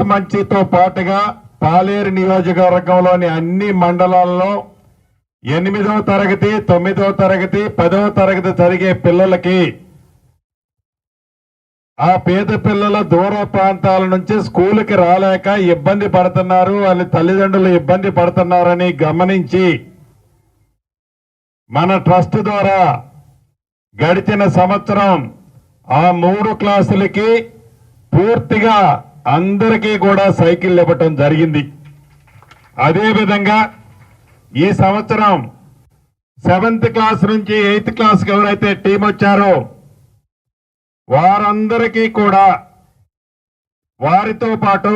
కూసుమంచితో పాటుగా పాలేరు నియోజకవర్గంలోని అన్ని మండలాల్లో 8వ తరగతి 9వ తరగతి 10వ తరగతి చదివే పిల్లలకి ఆ పేద పిల్లల దూర ప్రాంతాల నుంచి స్కూలుకి రాలేక ఇబ్బంది పడుతున్నారు, వాళ్ళ తల్లిదండ్రులు ఇబ్బంది పడుతున్నారని గమనించి మన ట్రస్ట్ ద్వారా గడిచిన సంవత్సరం ఆ 3 క్లాసులకి పూర్తిగా అందరికీ కూడా సైకిల్ ఇవ్వటం జరిగింది. అదేవిధంగా ఈ సంవత్సరం 7th క్లాస్ నుంచి 8th క్లాస్కి ఎవరైతే టీం వచ్చారో వారందరికీ కూడా వారితో పాటు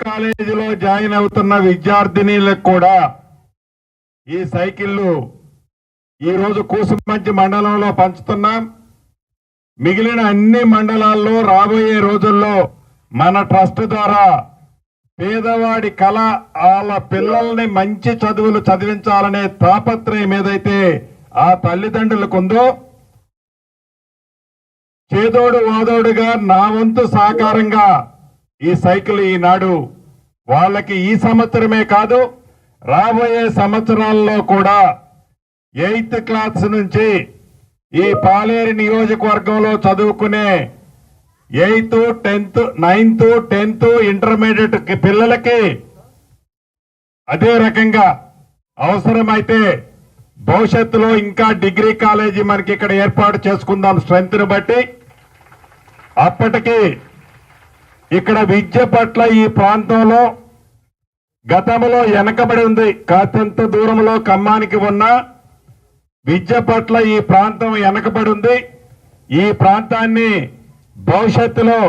కాలేజీలో జాయిన్ అవుతున్న విద్యార్థినీలకు కూడా ఈ సైకిళ్లు ఈరోజు కూసుమంచి మండలంలో పంచుతున్నాం. మిగిలిన అన్ని మండలాల్లో రాబోయే రోజుల్లో మన ట్రస్ట్ ద్వారా పేదవాడి కళ వాళ్ళ పిల్లల్ని మంచి చదువులు చదివించాలనే తాపత్రయం ఏదైతే ఆ తల్లిదండ్రులకు ఉందో చేదోడు వాదోడుగా నా వంతు సహకారంగా ఈ సైకిల్ ఈనాడు వాళ్ళకి ఈ సంవత్సరమే కాదు రాబోయే సంవత్సరాల్లో కూడా 8th క్లాస్ నుంచి ఈ పాలేరు నియోజకవర్గంలో చదువుకునే 8th 10th 9th 10th intermediate పిల్లలకి అదే రకంగా అవసరమైతే భవిష్యత్తులో ఇంకా డిగ్రీ కాలేజీ మనకి ఇక్కడ ఏర్పాటు చేసుకుందాం స్ట్రెంత్ ని బట్టి. అప్పటికి ఇక్కడ విద్య పట్ల ఈ ప్రాంతంలో గతంలో వెనకబడి ఉంది. కాస్తంత దూరంలో ఖమ్మానికి ఉన్న విద్య పట్ల ఈ ప్రాంతం వెనకబడి ఉంది. ఈ ప్రాంతాన్ని భవిష్యత్తులో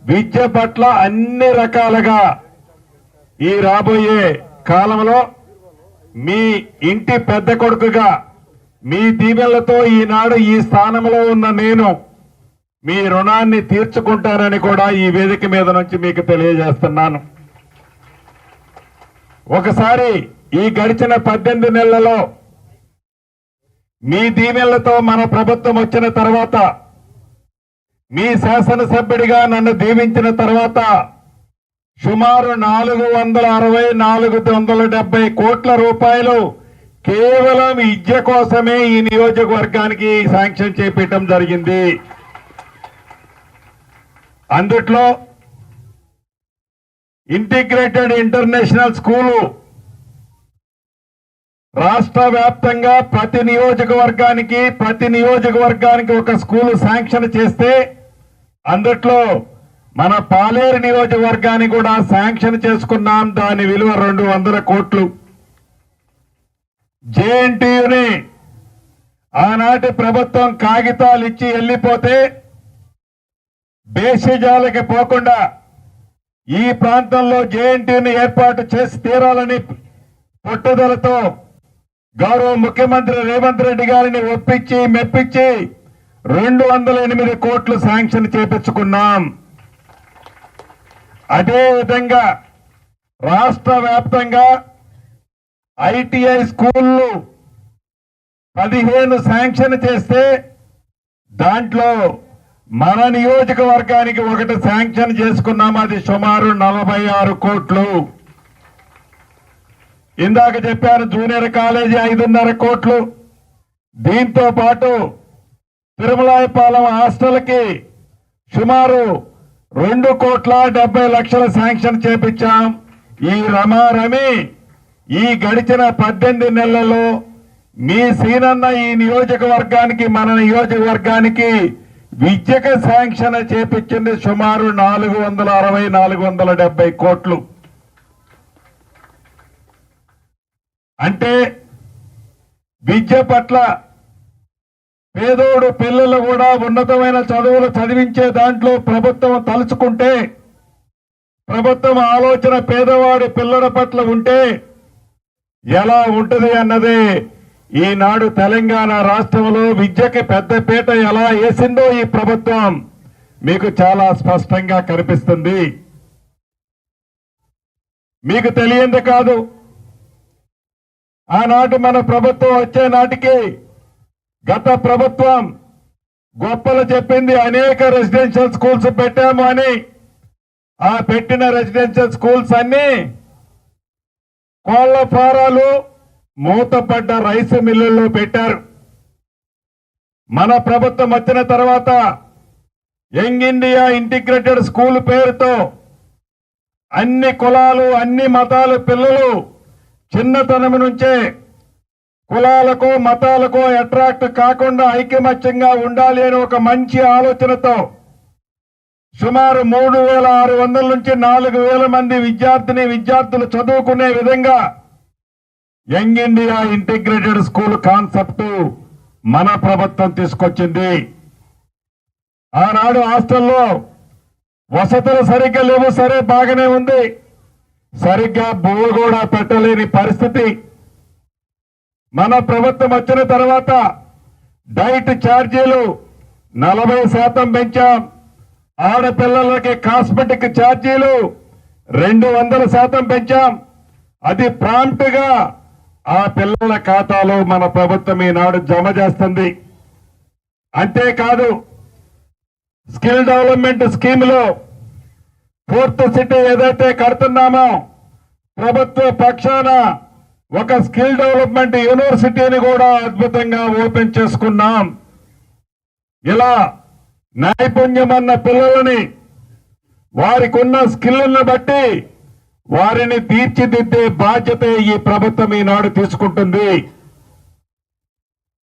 విద్య పట్ల అన్ని రకాలుగా ఈ రాబోయే కాలంలో మీ ఇంటి పెద్ద కొడుకుగా మీ దీవెనలతో ఈనాడు ఈ స్థానంలో ఉన్న నేను మీ రుణాన్ని తీర్చుకుంటానని కూడా ఈ వేదిక మీద నుంచి మీకు తెలియజేస్తున్నాను. ఒకసారి ఈ గడిచిన 18 నెలలలో మీ దీవెనలతో మన ప్రభుత్వం వచ్చిన తర్వాత మీ శాసనసభ్యుడిగా నన్ను దీవించిన తర్వాత సుమారు 460-470 కోట్ల రూపాయలు కేవలం విద్య కోసమే ఈ నియోజకవర్గానికి శాంక్షన్ చేపట్టడం జరిగింది. అందుట్లో ఇంటిగ్రేటెడ్ ఇంటర్నేషనల్ స్కూలు రాష్ట్ర వ్యాప్తంగా ప్రతి నియోజకవర్గానికి ఒక స్కూలు శాంక్షన్ చేస్తే అందుట్లో మన పాలేరు నియోజకవర్గాన్ని కూడా శాంక్షన్ చేసుకున్నాం. దాని విలువ 200 కోట్లు. జేఎన్టీయూని ఆనాటి ప్రభుత్వం కాగితాలు ఇచ్చి వెళ్లిపోతే బేసిజాలకి పోకుండా ఈ ప్రాంతంలో జేఎన్టీయూని ఏర్పాటు చేసి తీరాలని పట్టుదలతో గౌరవ ముఖ్యమంత్రి రేవంత్ రెడ్డి గారిని ఒప్పించి మెప్పించి 208 కోట్లు శాంక్షన్ చేపించుకున్నాం. అదేవిధంగా రాష్ట్ర వ్యాప్తంగా ఐటీఐ స్కూళ్లు 15 శాంక్షన్ చేస్తే దాంట్లో మన నియోజకవర్గానికి ఒకటి శాంక్షన్ చేసుకున్నాం. అది సుమారు 46 కోట్లు. ఇందాక చెప్పారు జూనియర్ కాలేజీ 5.5 కోట్లు. దీంతో పాటు తిరుమలాయపాలెం హాస్టల్కి సుమారు 2,70,00,000 శాంక్షన్ చేపించాం. ఈ రమారమి ఈ గడిచిన 18 నెలల్లో మీ సీనన్న ఈ నియోజకవర్గానికి మన నియోజకవర్గానికి విద్యకు శాంక్షన్ చేపించింది సుమారు 460-470 కోట్లు. అంటే విద్య పట్ల పేదోడు పిల్లలు కూడా ఉన్నతమైన చదువులు చదివించే దాంట్లో ప్రభుత్వం తలుచుకుంటే, ప్రభుత్వం ఆలోచన పేదవాడి పిల్లల పట్ల ఉంటే ఎలా ఉంటుంది అన్నదే ఈనాడు తెలంగాణ రాష్ట్రంలో విద్యకి పెద్దపీట ఎలా వేసిందో ఈ ప్రభుత్వం మీకు చాలా స్పష్టంగా కనిపిస్తుంది. మీకు తెలియంది కాదు, ఆనాటి మన ప్రభుత్వం వచ్చే నాటికి గత ప్రభుత్వం గొప్పలు చెప్పింది అనేక రెసిడెన్షియల్ స్కూల్స్ పెట్టాము అని. ఆ పెట్టిన రెసిడెన్షియల్ స్కూల్స్ అన్ని కోళ్ల ఫారాలు మూతపడ్డ రైస్ మిల్లుల్లో పెట్టారు. మన ప్రభుత్వం వచ్చిన తర్వాత యంగ్ ఇండియా ఇంటిగ్రేటెడ్ స్కూల్ పేరుతో అన్ని కులాలు అన్ని మతాల పిల్లలు చిన్నతనం నుంచే కులాలకు మతాలకు అట్రాక్ట్ కాకుండా ఐకమత్యంగా ఉండాలి అని ఒక మంచి ఆలోచనతో సుమారు 3600 నుంచి 4000 మంది విద్యార్థులు చదువుకునే విధంగా young India integrated school concept మన ప్రభుత్వం తీసుకొచ్చింది. ఆనాడు హాస్టల్లో వసతులు సరిగ్గా లేవు, సరే బాగానే ఉంది, సరిగ్గా భూమి కూడా పెట్టలేని పరిస్థితి. మన ప్రభుత్వం వచ్చిన తర్వాత డైట్ ఛార్జీలు 40% పెంచాం. ఆడపిల్లలకి కాస్మెటిక్ ఛార్జీలు 200% పెంచాం. అది ప్రాంప్ట్ గా ఆ పిల్లల ఖాతాలో మన ప్రభుత్వం ఈనాడు జమ చేస్తుంది. అంతేకాదు స్కిల్ డెవలప్మెంట్ స్కీమ్ లో 4th సిటీ ఏదైతే కడుతున్నామో ప్రభుత్వ పక్షాన ఒక స్కిల్ డెవలప్మెంట్ యూనివర్సిటీని కూడా అద్భుతంగా ఓపెన్ చేసుకున్నాం. ఇలా నైపుణ్యం అన్న పిల్లలని వారికి ఉన్న స్కిల్ని బట్టి వారిని తీర్చిదిద్దే బాధ్యత ఈ ప్రభుత్వం ఈనాడు తీసుకుంటుంది.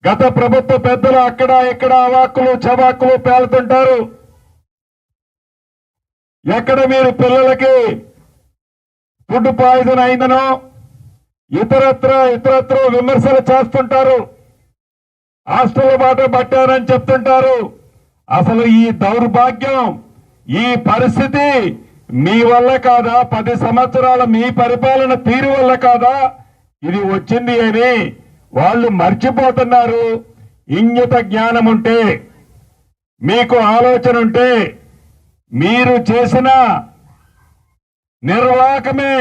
గత ప్రభుత్వ పెద్దలు అక్కడ ఇక్కడ అవాక్కులు చవాక్కులు పేలుతుంటారు. ఎక్కడ మీరు పిల్లలకి ఫుడ్ పాయిజన్ అయిందనో ఇతరత్ర విమర్శలు చేస్తుంటారు. హాస్టల్ బాట పట్టారని చెప్తుంటారు. అసలు ఈ దౌర్భాగ్యం, ఈ పరిస్థితి మీ వల్ల కాదా? 10 సంవత్సరాల మీ పరిపాలన తీరు వల్ల కాదా ఇది వచ్చింది అని వాళ్ళు మర్చిపోతున్నారు. ఇంగిత జ్ఞానం ఉంటే, మీకు ఆలోచన ఉంటే, మీరు చేసిన నిర్వాహకమే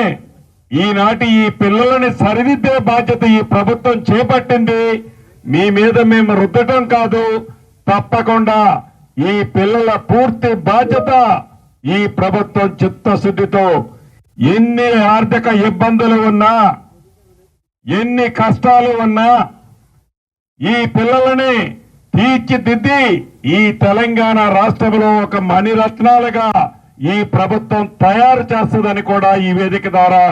ఈనాటి ఈ పిల్లలని సరిదిద్దే బాధ్యత ఈ ప్రభుత్వం చేపట్టింది. మీ మీద మేము రుద్దటం కాదు, తప్పకుండా ఈ పిల్లల పూర్తి బాధ్యత ఈ ప్రభుత్వం చిత్తశుద్ధితో ఎన్ని ఆర్థిక ఇబ్బందులు ఉన్నా, ఎన్ని కష్టాలు ఉన్నా ఈ పిల్లలని తీర్చిదిద్ది ఈ తెలంగాణ రాష్ట్రంలో ఒక మణిరత్నాలుగా ఈ ప్రభుత్వం తయారు చేస్తుందని కూడా ఈ వేదిక ద్వారా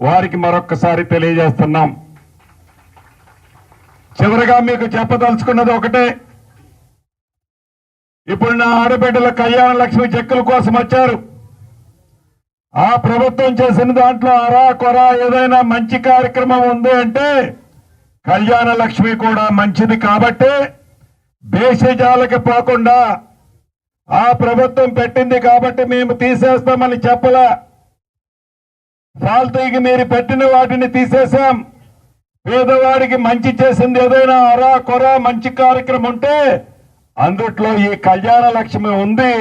వారికి మరొక్కసారి తెలియజేస్తున్నాం. చివరిగా మీకు చెప్పదలుచుకున్నది ఒకటే, ఇప్పుడు నా ఆడబిడ్డల కళ్యాణ లక్ష్మి చెక్కుల కోసం వచ్చారు. ఆ ప్రభుత్వం చేసిన దాంట్లో అరా కొరా ఏదైనా మంచి కార్యక్రమం ఉంది అంటే కళ్యాణ లక్ష్మి కూడా మంచిది. కాబట్టి భేషజాలకి పోకుండా ఆ ప్రభుత్వం పెట్టింది కాబట్టి మేము తీసేస్తామని చెప్పలే. ఫాల్తీకి మీరు పెట్టిన వాటిని తీసేశాం. పేదవాడికి మంచి చేసింది ఏదైనా అరా కొరా మంచి కార్యక్రమం ఉంటే అందుట్లో ఈ కళ్యాణ లక్ష్మి ఉంది.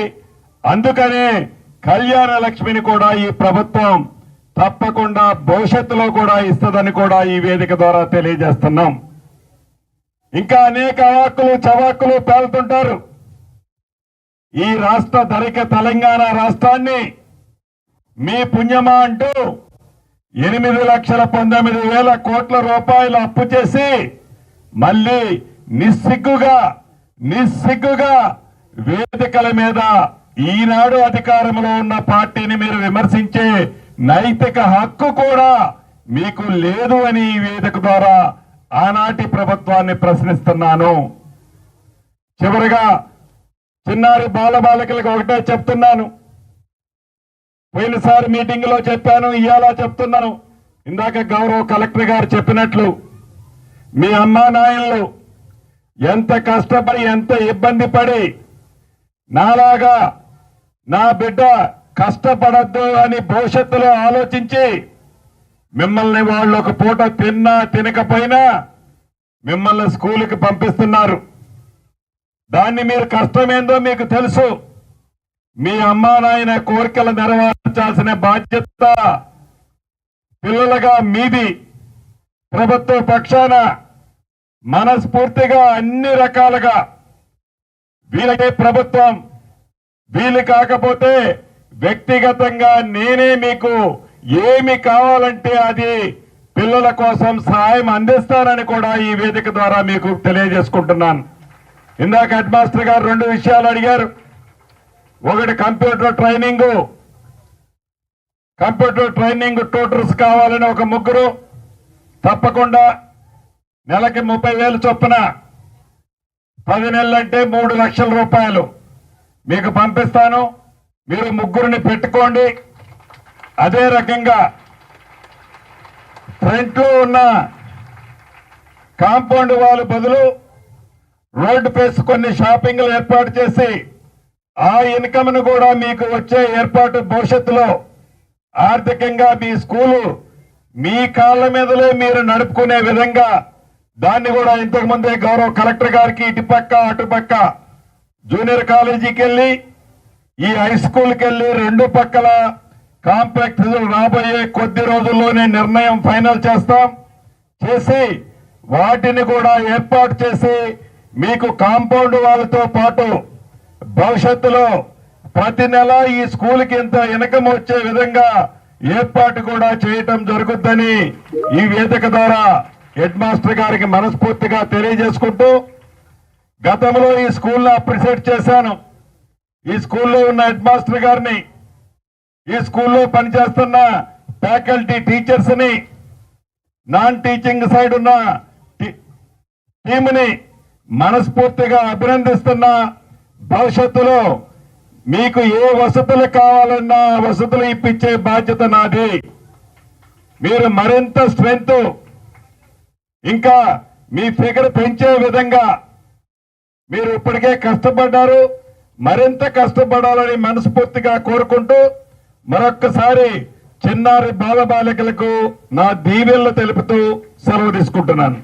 అందుకనే కళ్యాణ లక్ష్మిని కూడా ఈ ప్రభుత్వం తప్పకుండా భవిష్యత్తులో కూడా ఇస్తుందని కూడా ఈ వేదిక ద్వారా తెలియజేస్తున్నాం. ఇంకా అనేక అవాక్కులు చవాక్కులు పేలుతుంటారు. ఈ రాష్ట్ర ధనిక తెలంగాణ రాష్ట్రాన్ని మీ పుణ్యమా అంటూ 8,19,000 కోట్ల రూపాయలు అప్పు చేసి మళ్ళీ నిస్సిగ్గుగా వేదికల మీద ఈనాడు అధికారంలో ఉన్న పార్టీని మీరు విమర్శించే నైతిక హక్కు కూడా మీకు లేదు అని ఈ వేదిక ద్వారా ఆనాటి ప్రభుత్వాన్ని ప్రశ్నిస్తున్నాను. చివరిగా చిన్నారి బాలబాలికలకు ఒకటే చెప్తున్నాను. పోయినసారి మీటింగ్ లో చెప్పాను, ఇవాళ చెప్తున్నాను. ఇందాక గౌరవ కలెక్టర్ గారు చెప్పినట్లు మీ అమ్మా నాయనలు ఎంత కష్టపడి ఎంత ఇబ్బంది పడి నాలాగా నా బిడ్డ కష్టపడద్దు అని భవిష్యత్తులో ఆలోచించి మిమ్మల్ని వాళ్ళు ఒక పూట తిన్నా తినకపోయినా మిమ్మల్ని స్కూలుకి పంపిస్తున్నారు. దాన్ని మీరు కష్టమేందో మీకు తెలుసు. మీ అమ్మా నాయన కోరికలు నెరవేర్చాల్సిన బాధ్యత పిల్లలుగా మీది. ప్రభుత్వ పక్షాన మనస్ఫూర్తిగా అన్ని రకాలుగా వీళ్ళకే ప్రభుత్వం, వీళ్ళు కాకపోతే వ్యక్తిగతంగా నేనే మీకు ఏమి కావాలంటే అది పిల్లల కోసం సహాయం అందిస్తానని కూడా ఈ వేదిక ద్వారా మీకు తెలియజేసుకుంటున్నాను. ఇందాక హెడ్ మాస్టర్ గారు 2 విషయాలు అడిగారు. ఒకటి కంప్యూటర్ ట్రైనింగ్ ట్యూటర్స్ కావాలని ఒక 3 తప్పకుండా నెలకి 30,000 చొప్పున 10 నెలలంటే 3 లక్షల రూపాయలు మీకు పంపిస్తాను. మీరు 3 పెట్టుకోండి. అదే రకంగా ఫ్రంట్ లో ఉన్న కాంపౌండ్ వాల్ బదులు రోడ్డు ఫేస్ కొన్ని షాపింగ్లు ఏర్పాటు చేసి ఆ ఇన్కమ్ ను కూడా మీకు వచ్చే ఏర్పాటు భవిష్యత్తులో ఆర్థికంగా మీ స్కూలు మీ కాళ్ళ మీదలే మీరు నడుపుకునే విధంగా దాన్ని కూడా ఇంతకు ముందే గౌరవ కలెక్టర్ గారికి ఇటుపక్క అటుపక్క జూనియర్ కాలేజీకి వెళ్ళి ఈ హై స్కూల్కి వెళ్ళి 2 పక్కల కాంప్లెక్స్ రాబోయే కొద్ది రోజుల్లోనే నిర్ణయం ఫైనల్ చేసి వాటిని కూడా ఏర్పాటు చేసి మీకు కాంపౌండ్ వాళ్ళతో పాటు భవిష్యత్తులో ప్రతి నెల ఈ స్కూల్కి ఇంత ఇన్కమ్ వచ్చే విధంగా ఏర్పాటు కూడా చేయటం జరుగుద్దని ఈ వేదిక ద్వారా హెడ్ మాస్టర్ గారికి మనస్ఫూర్తిగా తెలియజేసుకుంటూ, గతంలో ఈ స్కూల్లో అప్రిషియేట్ చేశాను. ఈ స్కూల్లో ఉన్న హెడ్ మాస్టర్ గారిని, ఈ స్కూల్లో పనిచేస్తున్న ఫ్యాకల్టీ టీచర్స్ ని, నాన్ టీచింగ్ సైడ్ ఉన్న టీంని మనస్ఫూర్తిగా అభినందిస్తున్నా. భవిష్యత్తులో మీకు ఏ వసతులు కావాలన్నా వసతులు ఇప్పించే బాధ్యత నాది. మీరు మరింత స్ట్రెంగ్త్ ఇంకా మీ ఫిగర్ పెంచే విధంగా మీరు ఇప్పటికే కష్టపడ్డారు, మరింత కష్టపడాలని మనస్ఫూర్తిగా కోరుకుంటూ మరొక్కసారి చిన్నారి బాలబాలికలకు నా దీవెనలు తెలుపుతూ సెలవు తీసుకుంటున్నాను.